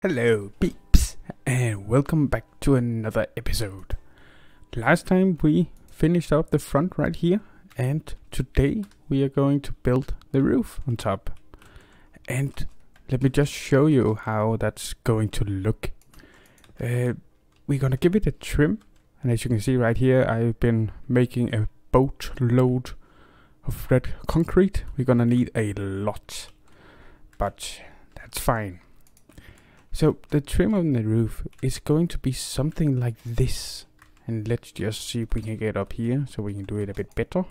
Hello peeps, and welcome back to another episode. Last time we finished up the front right here, and today we are going to build the roof on top. And let me just show you how that's going to look. We're gonna give it a trim, and as you can see right here, I've been making a boatload of red concrete. We're gonna need a lot, but that's fine. So the trim on the roof is going to be something like this. And let's just see if we can get up here so we can do it a bit better.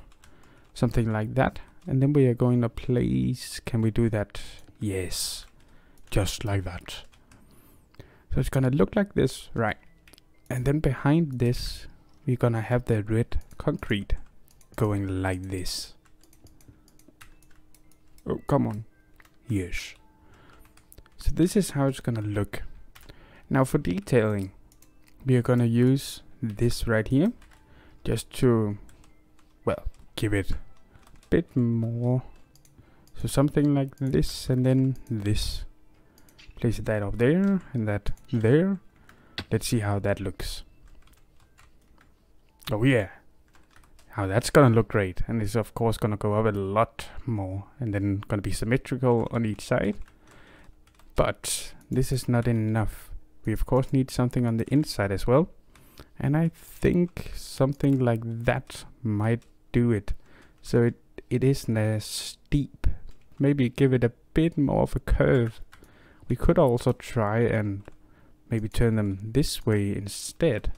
Something like that. And then we are going to place, can we do that? Yes, just like that. So it's gonna look like this, right? And then behind this, we're gonna have the red concrete going like this. Oh, come on. Yes. So this is how it's gonna look. Now for detailing, we are gonna use this right here, just to, well, give it a bit more. So something like this, and then this. Place that up there, and that there. Let's see how that looks. Oh yeah. How that's gonna look great. And it's of course gonna go up a lot more, and then gonna be symmetrical on each side. But this is not enough. We of course need something on the inside as well. And I think something like that might do it. So it isn't as steep. Maybe give it a bit more of a curve. We could also try and maybe turn them this way instead.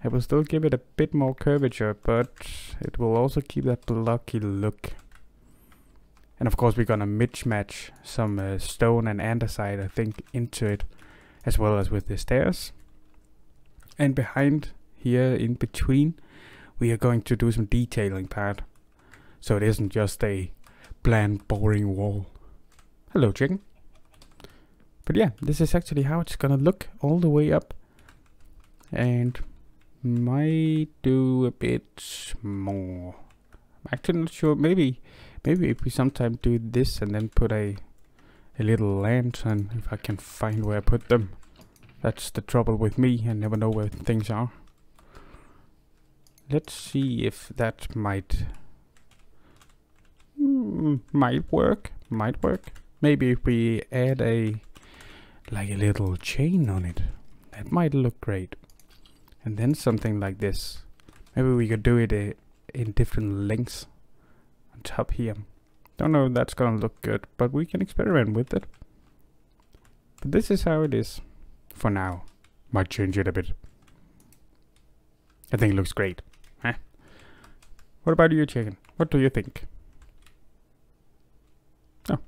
I will still give it a bit more curvature, but it will also keep that blocky look. And of course we're gonna mismatch some stone and andesite, I think, into it, as well as with the stairs. And behind here, in between, we are going to do some detailing part. So it isn't just a bland, boring wall. Hello, chicken. But yeah, this is actually how it's gonna look all the way up. And might do a bit more. I'm actually not sure. Maybe if we sometime do this and then put a little lantern, if I can find where I put them. That's the trouble with me, I never know where things are. Let's see if that might work. Maybe if we add like a little chain on it, that might look great. And then something like this. Maybe we could do it in different lengths on top here. Don't know if that's gonna look good, but we can experiment with it. But this is how it is for now. Might change it a bit. I think it looks great. Huh? What about you, chicken? What do you think? Oh.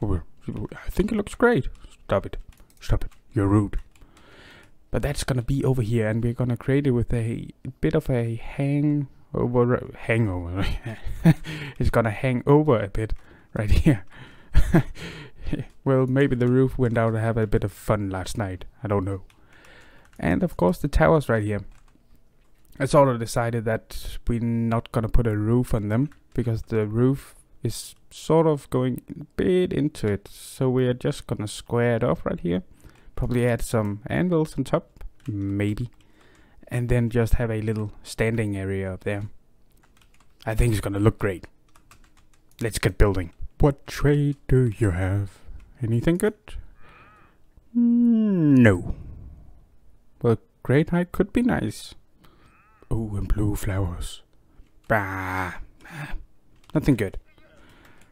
I think it looks great. Stop it. Stop it. You're rude. But that's gonna be over here, and we're gonna create it with a bit of a hangover. It's gonna hang over a bit right here. Well, maybe the roof went out to have a bit of fun last night. I don't know. And of course the towers right here. I sort of decided that we're not gonna put a roof on them, because the roof is sort of going a bit into it. So we are just gonna square it off right here. Probably add some anvils on top, maybe. And then just have a little standing area up there. I think it's gonna look great. Let's get building. What trade do you have? Anything good? No. Well, great height could be nice. Oh, and blue flowers. Bah. Nothing good.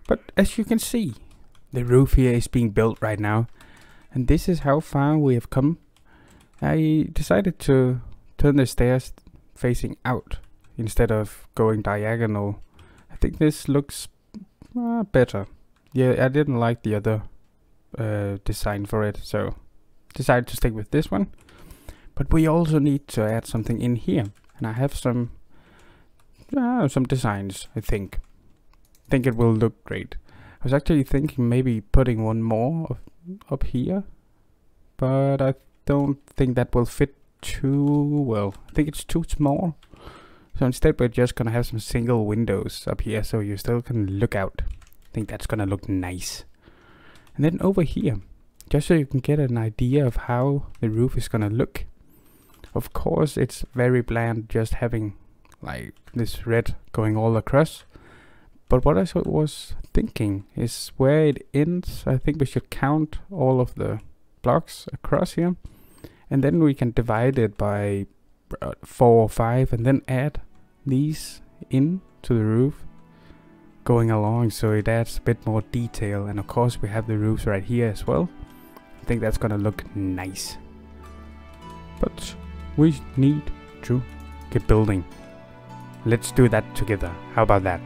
But as you can see, the roof here is being built right now. And this is how far we have come. I decided to turn the stairs facing out instead of going diagonal. I think this looks better. Yeah, I didn't like the other design for it, so decided to stick with this one. But we also need to add something in here, and I have some designs. I think it will look great. I was actually thinking maybe putting one more up here, but I don't think that will fit too well. I think it's too small. So instead we're just gonna have some single windows up here, so you still can look out. I think that's gonna look nice. And then over here, just so you can get an idea of how the roof is gonna look. Of course, it's very bland just having like this red going all across. But what I was thinking is where it ends, I think we should count all of the blocks across here. And then we can divide it by 4 or 5 and then add these in to the roof going along, so it adds a bit more detail. And of course we have the roofs right here as well. I think that's gonna look nice. But we need to get building. Let's do that together. How about that?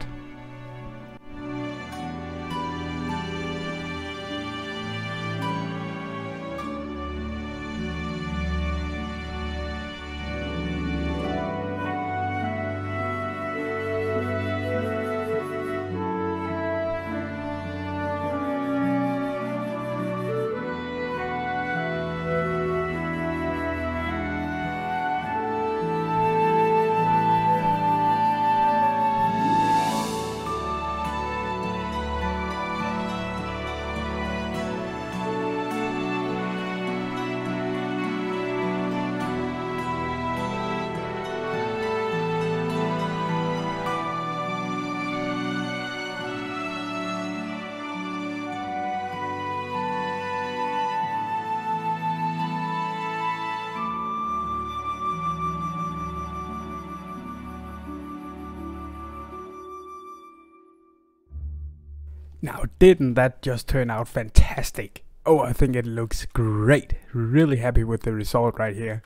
Now, didn't that just turn out fantastic? Oh, I think it looks great. Really happy with the result right here.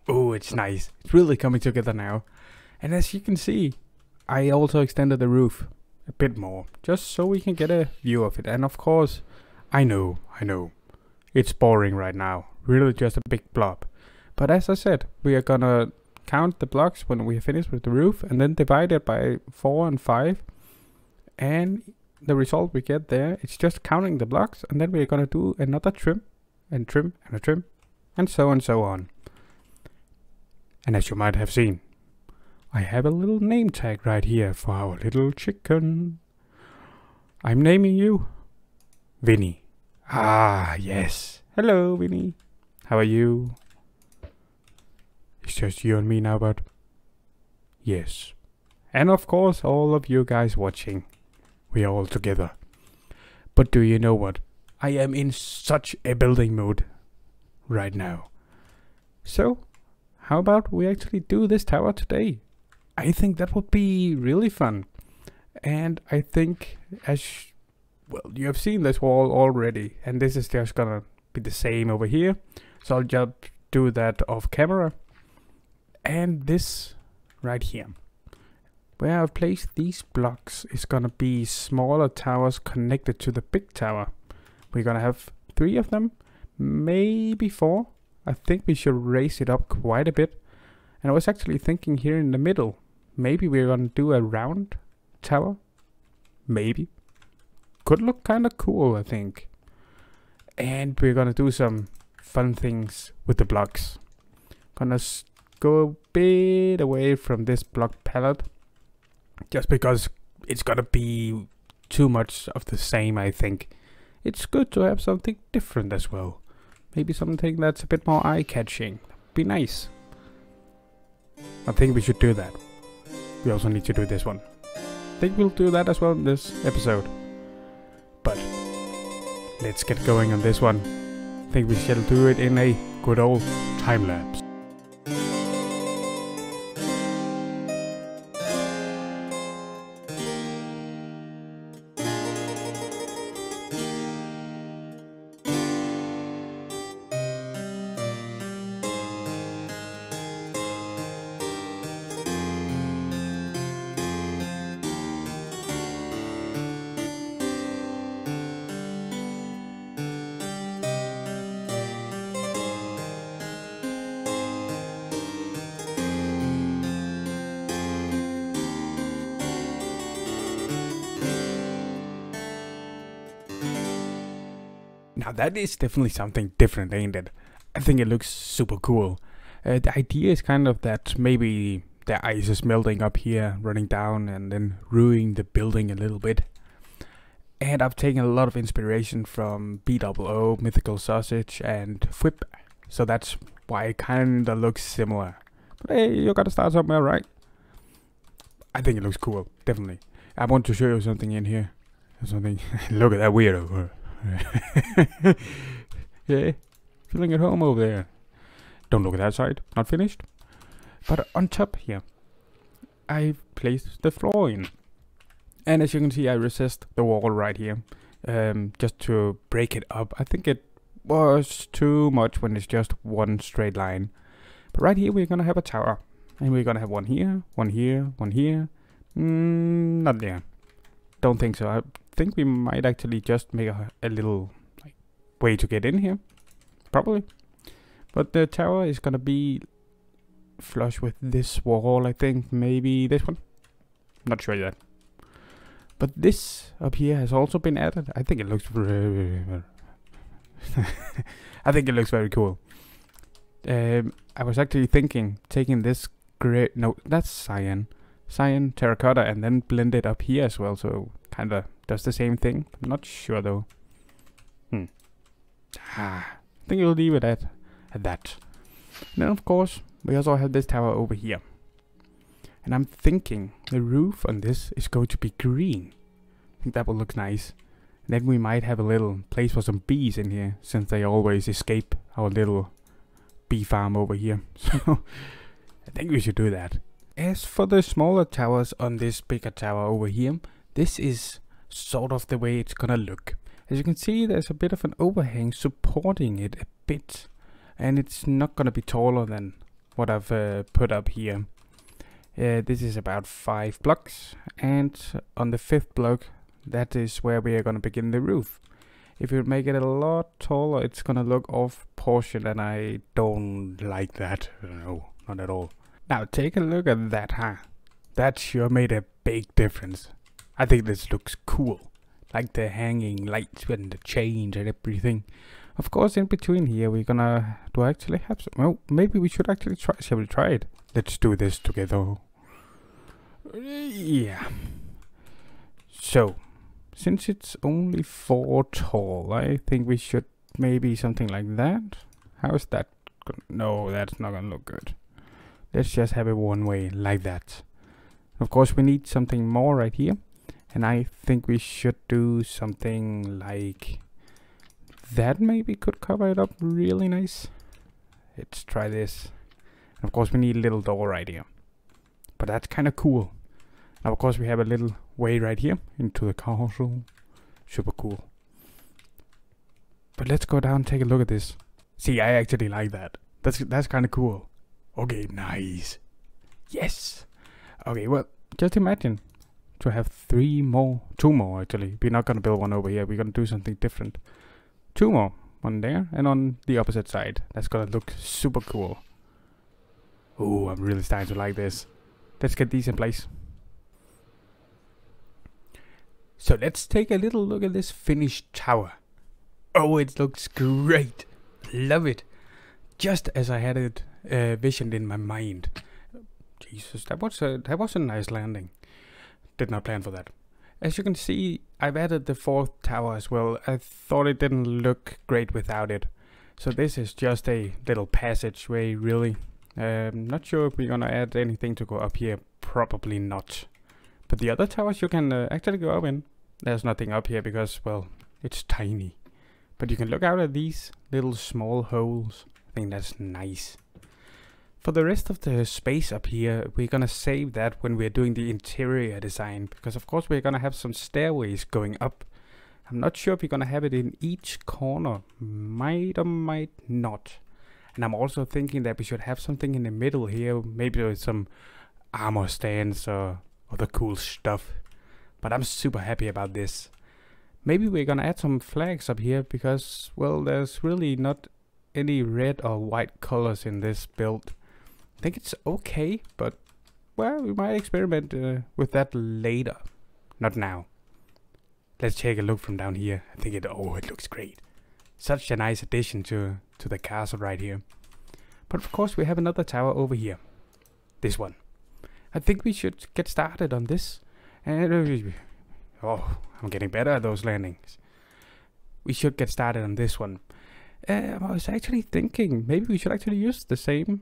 Oh, it's nice. It's really coming together now. And as you can see, I also extended the roof a bit more, just so we can get a view of it. And of course, I know, it's boring right now. Really just a big blob. But as I said, we are gonna count the blocks when we finish with the roof and then divide it by 4 and 5. And the result we get there, it's just counting the blocks, and then we're gonna do another trim and trim and a trim and so on. And as you might have seen, I have a little name tag right here for our little chicken. I'm naming you Vinny. Ah, yes. Hello, Vinny. How are you? It's just you and me now, but yes. And of course, all of you guys watching. We are all together. But do you know what? I am in such a building mood right now. So, how about we actually do this tower today? I think that would be really fun. And I think, well, you have seen this wall already. And this is just gonna be the same over here. So I'll just do that off camera. And this right here. Where I've placed these blocks is gonna be smaller towers connected to the big tower. We're gonna have 3 of them, maybe 4. I think we should raise it up quite a bit. And I was actually thinking here in the middle, maybe we're gonna do a round tower. Maybe. Could look kinda cool, I think. And we're gonna do some fun things with the blocks. Gonna go a bit away from this block palette. Just because it's gonna be too much of the same, I think. It's good to have something different as well. Maybe something that's a bit more eye-catching. Be nice. I think we should do that. We also need to do this one. I think we'll do that as well in this episode. But let's get going on this one. I think we shall do it in a good old time-lapse. Now that is definitely something different, ain't it? I think it looks super cool. The idea is kind of that maybe the ice is melting up here, running down and then ruining the building a little bit. And I've taken a lot of inspiration from BOO, Mythical Sausage, and Whip. So that's why it kinda looks similar. But hey, you gotta start somewhere, right? I think it looks cool, definitely. I want to show you something in here. Something. Look at that weirdo. Yeah, feeling at home over there. Don't look at that side, not finished. But on top here, I placed the floor in. And as you can see, I recessed the wall right here, just to break it up. I think it was too much when it's just one straight line. But right here, we're gonna have a tower. And we're gonna have one here, one here, one here. Not there. Don't think so. I think we might actually just make a little way to get in here. Probably. But the tower is gonna be flush with this wall, I think. Maybe this one. Not sure yet. But this up here has also been added. I think it looks very I think it looks very cool. I was actually thinking taking this gray, no, that's cyan terracotta, and then blend it up here as well, so kinda does the same thing. I'm not sure though. I think we'll leave it at that. And then of course we also have this tower over here. And I'm thinking the roof on this is going to be green. I think that will look nice. And then we might have a little place for some bees in here, since they always escape our little bee farm over here. So I think we should do that. As for the smaller towers on this bigger tower over here, this is sort of the way it's gonna look. As you can see, there's a bit of an overhang supporting it a bit. And it's not gonna be taller than what I've put up here. This is about 5 blocks, and on the 5th block, that is where we are going to begin the roof. If you make it a lot taller, it's going to look off portion, and I don't like that. No, not at all. Now take a look at that, huh? That sure made a big difference. I think this looks cool. Like the hanging lights and the chains and everything. Of course, in between here, we're gonna... Do I actually have some... Well, maybe we should actually try... Shall we try it? Let's do this together. Yeah. So, since it's only 4 tall, I think we should maybe something like that. How's that? No, that's not gonna look good. Let's just have it one way, like that. Of course, we need something more right here. And I think we should do something like... That maybe could cover it up really nice. Let's try this. And of course we need a little door right here. But that's kind of cool. Now of course we have a little way right here into the castle. Super cool. But let's go down and take a look at this. See, I actually like that. That's kind of cool. Okay, nice. Yes. Okay, well, just imagine to have 2 more actually. We're not gonna build one over here. We're gonna do something different. 2 more, one there, and on the opposite side. That's gonna look super cool. Oh, I'm really starting to like this. Let's get these in place. So let's take a little look at this finished tower. Oh, it looks great. Love it. Just as I had it visioned in my mind. Jesus, that was a nice landing. Did not plan for that. As you can see, I've added the 4th tower as well. I thought it didn't look great without it. So this is just a little passageway, really. Not sure if we're gonna add anything to go up here. Probably not. But the other towers you can actually go up in. There's nothing up here because, well, it's tiny. But you can look out at these little small holes. I think that's nice. For the rest of the space up here, we're gonna save that when we're doing the interior design, because of course we're gonna have some stairways going up. I'm not sure if we're gonna have it in each corner, might or might not. And I'm also thinking that we should have something in the middle here, maybe with some armor stands or other cool stuff. But I'm super happy about this. Maybe we're gonna add some flags up here, because, well, there's really not any red or white colors in this build. I think it's okay, but, well, we might experiment with that later. Not now. Let's take a look from down here. I think it looks great. Such a nice addition to the castle right here. But of course we have another tower over here. This one. I think we should get started on this. And Oh, I'm getting better at those landings. We should get started on this one. I was actually thinking maybe we should actually use the same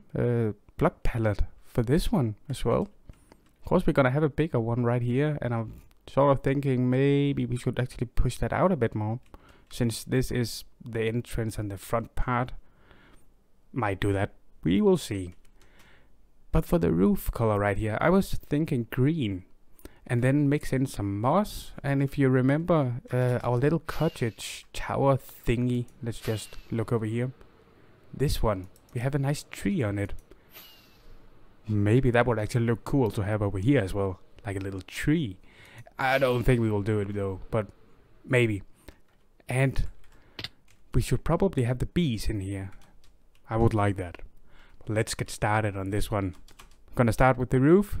block palette for this one as well. Of course, we're gonna have a bigger one right here, and I'm sort of thinking maybe we should actually push that out a bit more, since this is the entrance and the front part. Might do that. We will see. But for the roof color right here, I was thinking green, and then mix in some moss. And if you remember our little cottage tower thingy, let's just look over here. This one, we have a nice tree on it. Maybe that would actually look cool to have over here as well, like a little tree. I don't think we will do it though, but maybe. And we should probably have the bees in here. I would like that. Let's get started on this one. I'm gonna start with the roof,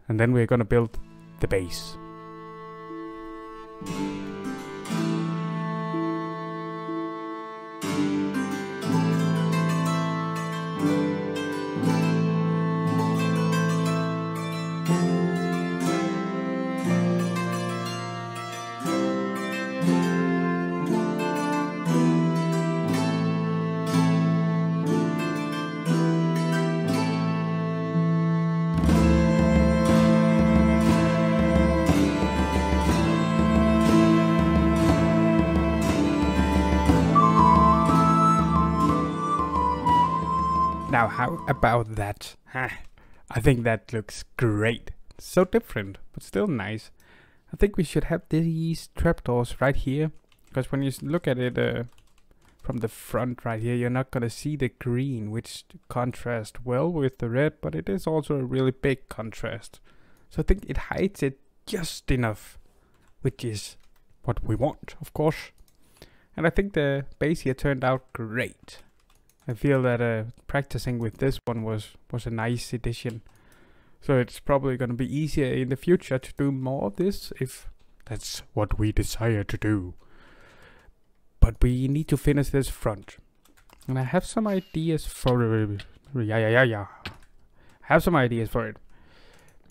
and then we're gonna build the base. Now, how about that? I think that looks great. So different, but still nice. I think we should have these trapdoors right here, because when you look at it from the front right here, you're not gonna see the green, which contrasts well with the red, but it is also a really big contrast. So I think it hides it just enough, which is what we want, of course. And I think the base here turned out great. I feel that practicing with this one was a nice addition. So it's probably going to be easier in the future to do more of this, if that's what we desire to do. But we need to finish this front. And I have some ideas for it. I have some ideas for it.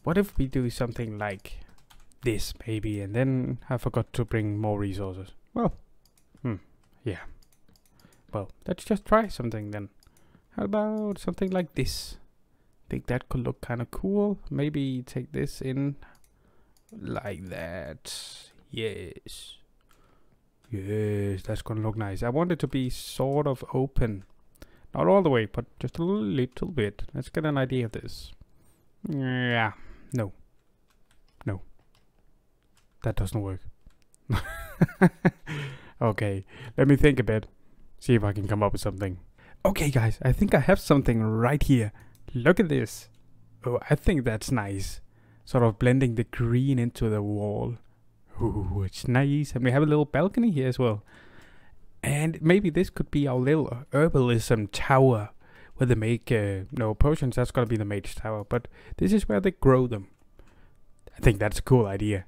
What if we do something like this, maybe, and then I forgot to bring more resources? Well, yeah. Well, let's just try something then. How about something like this? Think that could look kind of cool. Maybe take this in like that. Yes. Yes, that's gonna look nice. I want it to be sort of open. Not all the way, but just a little bit. Let's get an idea of this. Yeah. No. No. That doesn't work. Okay, let me think a bit. See if I can come up with something. Okay guys, I think I have something right here. Look at this. Oh, I think that's nice. Sort of blending the green into the wall. Ooh, it's nice. And we have a little balcony here as well. And maybe this could be our little herbalism tower, where they make, no potions, that's gonna be the mage tower. But this is where they grow them. I think that's a cool idea.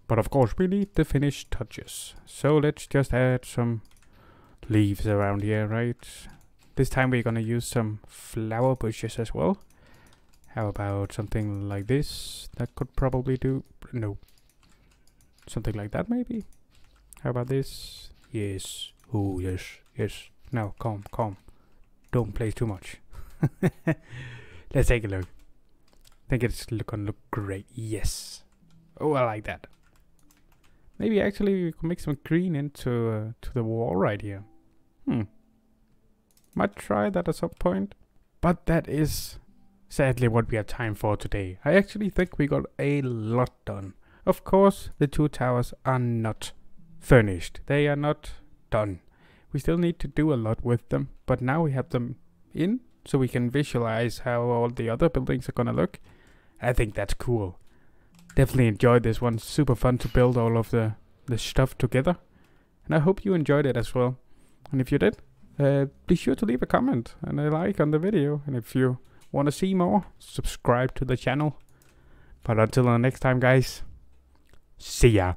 But of course we need the finished touches. So let's just add some leaves around here, right? This time we're gonna use some flower bushes as well. How about something like this? That could probably do. No. Something like that maybe? How about this? Yes. Oh, yes. Yes. Now, calm, calm. Don't play too much. Let's take a look. I think it's gonna look great. Yes. Oh, I like that. Maybe actually we can make some green into to the wall right here. Might try that at some point. But that is sadly what we have time for today. I actually think we got a lot done. Of course, the two towers are not furnished. They are not done. We still need to do a lot with them. But now we have them in, so we can visualize how all the other buildings are gonna look. I think that's cool. Definitely enjoyed this one. Super fun to build all of the stuff together. And I hope you enjoyed it as well. And if you did, be sure to leave a comment and a like on the video. And if you want to see more, subscribe to the channel. But until the next time, guys, see ya.